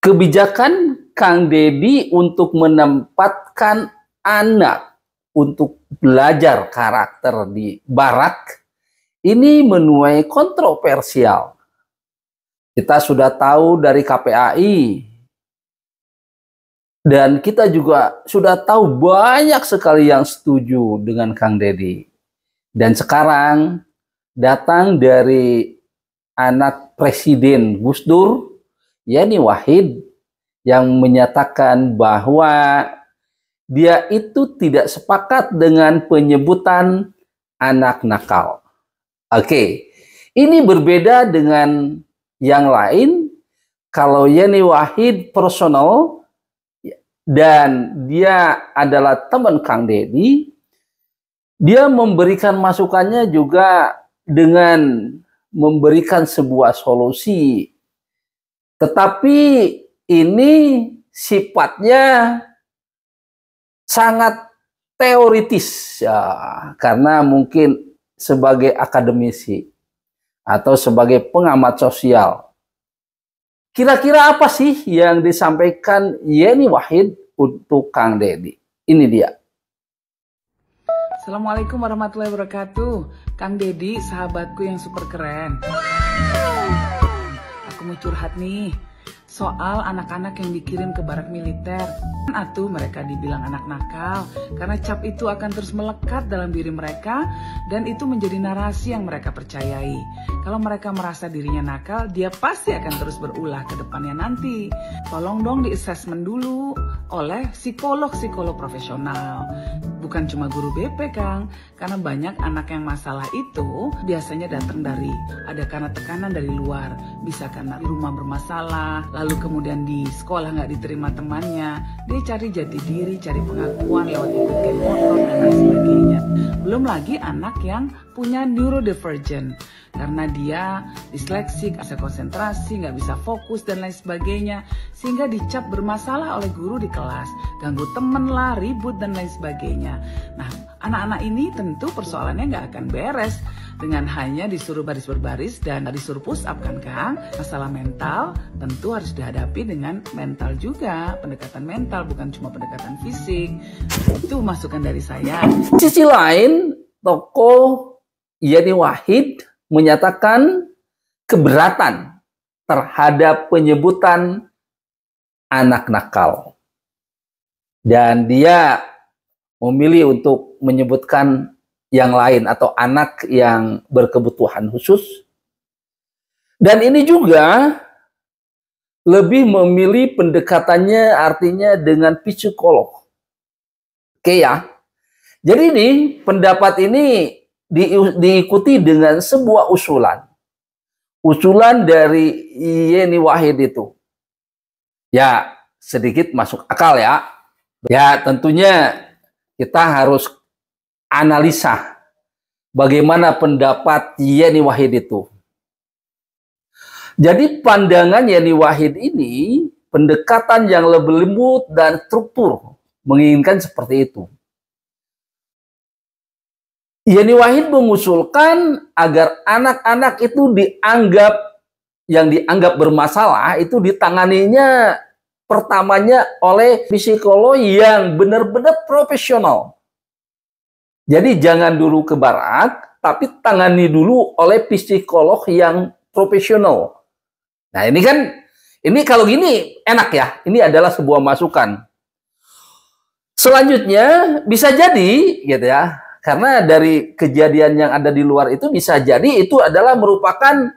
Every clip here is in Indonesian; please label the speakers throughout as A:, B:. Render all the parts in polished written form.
A: Kebijakan Kang Deddy untuk menempatkan anak untuk belajar karakter di barak ini menuai kontroversial. Kita sudah tahu dari KPAI dan kita juga sudah tahu banyak sekali yang setuju dengan Kang Deddy. Dan sekarang datang dari anak Presiden Gus Dur, Yeni Wahid, yang menyatakan bahwa dia itu tidak sepakat dengan penyebutan anak nakal. Oke, ini berbeda dengan yang lain. Kalau Yeni Wahid personal dan dia adalah teman Kang Deddy, dia memberikan masukannya juga dengan memberikan sebuah solusi. Tetapi ini sifatnya sangat teoritis ya, karena mungkin sebagai akademisi atau sebagai pengamat sosial. Kira-kira apa sih yang disampaikan Yeni Wahid untuk Kang Deddy? Ini dia.
B: Assalamualaikum warahmatullahi wabarakatuh. Kang Deddy, sahabatku yang super keren. Aku mau curhat nih soal anak-anak yang dikirim ke barak militer. Atuh mereka dibilang anak nakal karena cap itu akan terus melekat dalam diri mereka dan itu menjadi narasi yang mereka percayai. Kalau mereka merasa dirinya nakal, dia pasti akan terus berulah ke depannya nanti. Tolong dong di assessment dulu oleh psikolog-psikolog profesional. Bukan cuma guru BP, Kang. Karena banyak anak yang masalah itu biasanya datang dari ada karena tekanan dari luar. Bisa karena di rumah bermasalah, lalu kemudian di sekolah nggak diterima temannya. Dia cari jati diri, cari pengakuan lewat ikut geng motor dan lain sebagainya. Belum lagi anak yang punya neurodivergent. Karena dia disleksik, bisa konsentrasi, nggak bisa fokus dan lain sebagainya. Sehingga dicap bermasalah oleh guru di kelas. Ganggu temen lah, ribut dan lain sebagainya. Nah, anak-anak ini tentu persoalannya nggak akan beres. Dengan hanya disuruh baris berbaris dan disuruh push up kan Kang. Masalah mental tentu harus dihadapi dengan mental juga. Pendekatan mental bukan cuma pendekatan fisik. Itu masukan dari saya.
A: Sisi lain, tokoh Yeni Wahid menyatakan keberatan terhadap penyebutan anak nakal. Dan dia memilih untuk menyebutkan yang lain atau anak yang berkebutuhan khusus. Dan ini juga lebih memilih pendekatannya artinya dengan psikolog. Oke ya. Jadi ini pendapat ini diikuti dengan sebuah usulan. Usulan dari Yeni Wahid itu. Ya, sedikit masuk akal ya. Ya, tentunya kita harus analisa bagaimana pendapat Yeni Wahid itu. Jadi pandangan Yeni Wahid ini, pendekatan yang lebih lembut dan struktur, menginginkan seperti itu. Yeni Wahid mengusulkan agar anak-anak itu dianggap bermasalah itu ditanganinya pertamanya oleh psikolog yang benar-benar profesional. Jadi jangan dulu ke barak, tapi tangani dulu oleh psikolog yang profesional. Nah ini kalau gini enak ya, ini adalah sebuah masukan. Selanjutnya bisa jadi gitu ya. Karena dari kejadian yang ada di luar itu bisa jadi itu adalah merupakan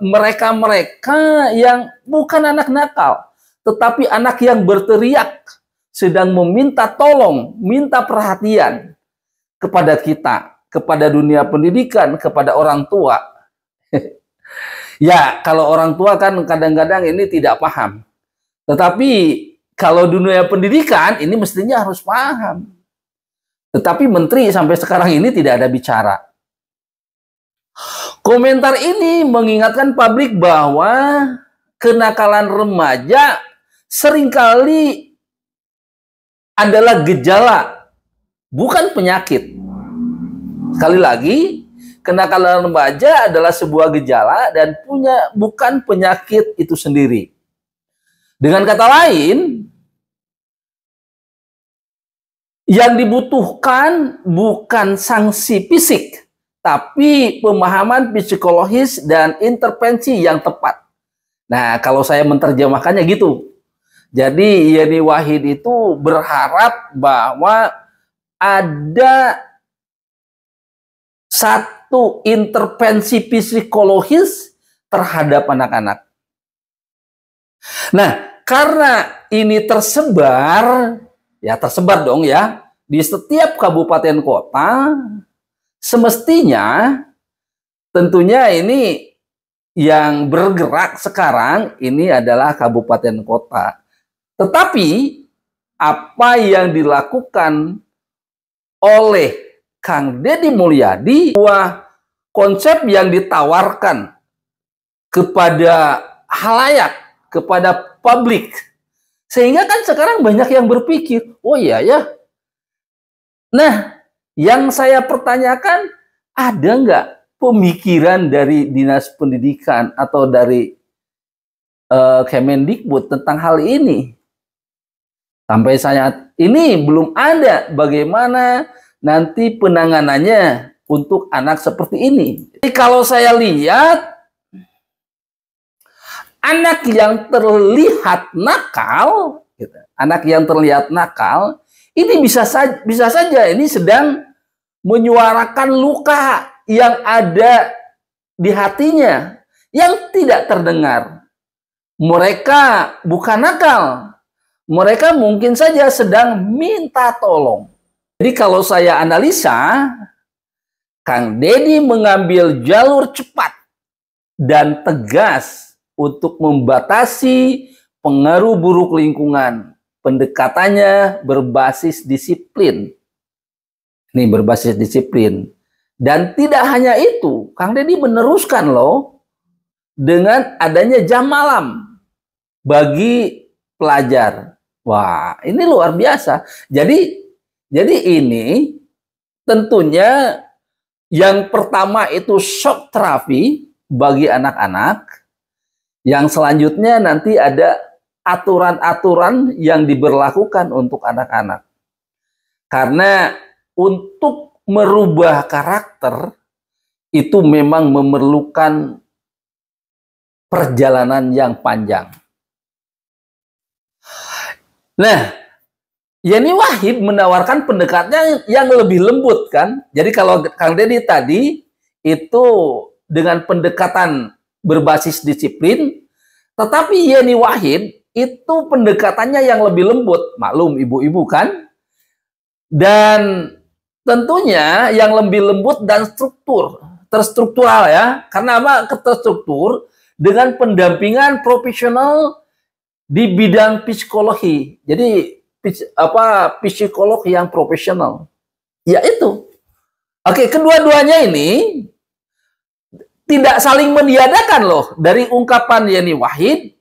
A: mereka-mereka yang bukan anak nakal, tetapi anak yang berteriak, sedang meminta tolong, minta perhatian kepada kita, kepada dunia pendidikan, kepada orang tua. Ya, kalau orang tua kan kadang-kadang ini tidak paham. Tetapi kalau dunia pendidikan ini mestinya harus paham. Tetapi menteri sampai sekarang ini tidak ada bicara. Komentar ini mengingatkan publik bahwa kenakalan remaja seringkali adalah gejala, bukan penyakit. Sekali lagi, kenakalan remaja adalah sebuah gejala dan bukan penyakit itu sendiri. Dengan kata lain, yang dibutuhkan bukan sanksi fisik, tapi pemahaman psikologis dan intervensi yang tepat. Nah, kalau saya menerjemahkannya gitu. Jadi Yeni Wahid itu berharap bahwa ada satu intervensi psikologis terhadap anak-anak. Nah, karena ini tersebar, ya tersebar dong ya, di setiap kabupaten kota, semestinya tentunya ini yang bergerak sekarang ini adalah kabupaten kota. Tetapi apa yang dilakukan oleh Kang Deddy Mulyadi, bahwa konsep yang ditawarkan kepada halayak, kepada publik, sehingga kan sekarang banyak yang berpikir, oh iya ya. Nah, yang saya pertanyakan, ada nggak pemikiran dari Dinas Pendidikan atau dari Kemendikbud tentang hal ini? Sampai saat ini belum ada bagaimana nanti penanganannya untuk anak seperti ini. Jadi kalau saya lihat, anak yang terlihat nakal, gitu, anak yang terlihat nakal, ini bisa saja ini sedang menyuarakan luka yang ada di hatinya yang tidak terdengar. Mereka bukan nakal, mereka mungkin saja sedang minta tolong. Jadi kalau saya analisa, Kang Deddy mengambil jalur cepat dan tegas untuk membatasi pengaruh buruk lingkungan. Pendekatannya berbasis disiplin. Ini berbasis disiplin. Dan tidak hanya itu, Kang Deddy meneruskan loh dengan adanya jam malam bagi pelajar. Wah, ini luar biasa. Jadi ini tentunya yang pertama itu shock terapi bagi anak-anak. Yang selanjutnya nanti ada aturan-aturan yang diberlakukan untuk anak-anak. Karena untuk merubah karakter itu memang memerlukan perjalanan yang panjang. Nah, Yeni Wahid menawarkan pendekatannya yang lebih lembut kan. Jadi kalau Kang Deddy tadi itu dengan pendekatan berbasis disiplin, tetapi Yeni Wahid itu pendekatannya yang lebih lembut. Maklum ibu-ibu kan. Dan tentunya yang lebih lembut dan terstruktural ya. Karena apa? Terstruktur dengan pendampingan profesional di bidang psikologi. Jadi psikolog yang profesional. Ya itu. Oke, kedua-duanya ini tidak saling meniadakan loh. Dari ungkapan Yeni Wahid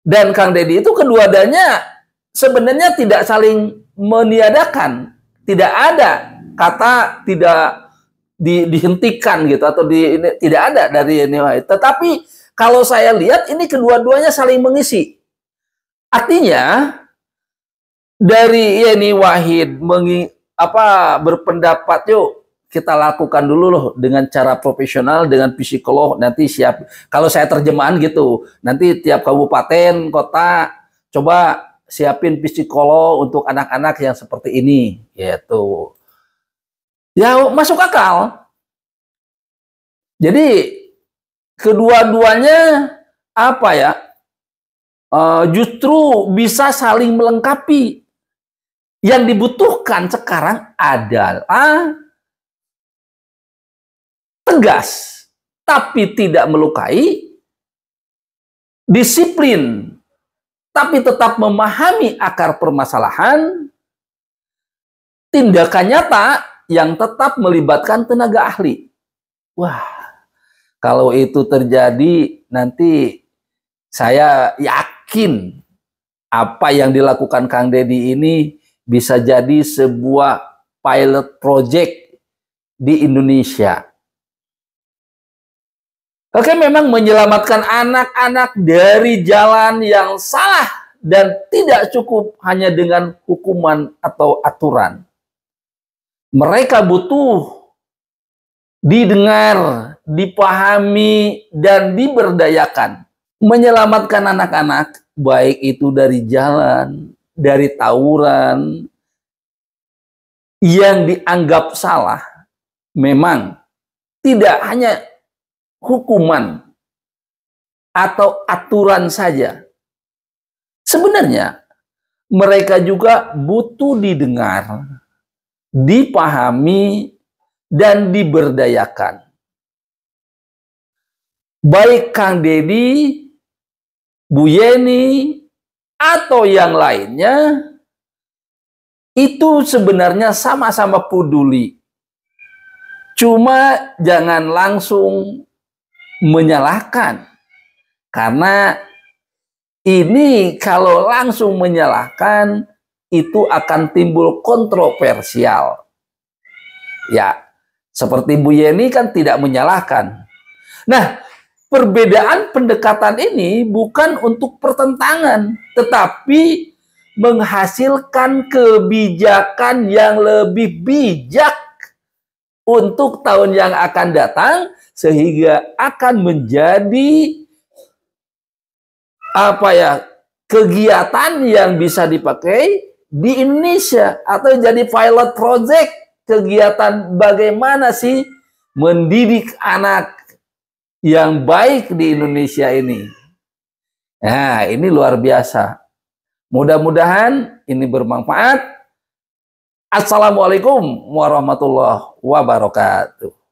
A: dan Kang Deddy itu kedua-duanya sebenarnya tidak saling meniadakan. Tidak ada kata tidak dihentikan gitu atau tidak ada dari Yeni Wahid. Tetapi kalau saya lihat ini kedua-duanya saling mengisi. Artinya dari Yeni Wahid berpendapat yuk kita lakukan dulu loh dengan cara profesional dengan psikolog, nanti siap. Kalau saya terjemahan gitu, nanti tiap kabupaten kota coba siapin psikolog untuk anak-anak yang seperti ini gitu. Ya masuk akal. Jadi kedua-duanya justru bisa saling melengkapi. Yang dibutuhkan sekarang adalah tegas, tapi tidak melukai, disiplin, tapi tetap memahami akar permasalahan, tindakan nyata yang tetap melibatkan tenaga ahli. Wah, kalau itu terjadi nanti saya yakin apa yang dilakukan Kang Deddy ini bisa jadi sebuah pilot project di Indonesia. Oke, memang menyelamatkan anak-anak dari jalan yang salah dan tidak cukup hanya dengan hukuman atau aturan. Mereka butuh didengar, dipahami, dan diberdayakan. Menyelamatkan anak-anak, baik itu dari jalan, dari tawuran, yang dianggap salah, memang tidak hanya hukuman atau aturan saja. Sebenarnya mereka juga butuh didengar, dipahami, dan diberdayakan. Baik Kang Dedi, Bu Yeni, atau yang lainnya, itu sebenarnya sama-sama peduli. Cuma jangan langsung menyalahkan. Karena ini kalau langsung menyalahkan, itu akan timbul kontroversial. Ya, seperti Bu Yeni kan tidak menyalahkan. Nah, perbedaan pendekatan ini bukan untuk pertentangan, tetapi menghasilkan kebijakan yang lebih bijak untuk tahun yang akan datang, sehingga akan menjadi kegiatan yang bisa dipakai di Indonesia, atau jadi pilot project kegiatan bagaimana sih mendidik anak yang baik di Indonesia ini. Nah, ini luar biasa. Mudah-mudahan ini bermanfaat. Assalamualaikum warahmatullahi wabarakatuh.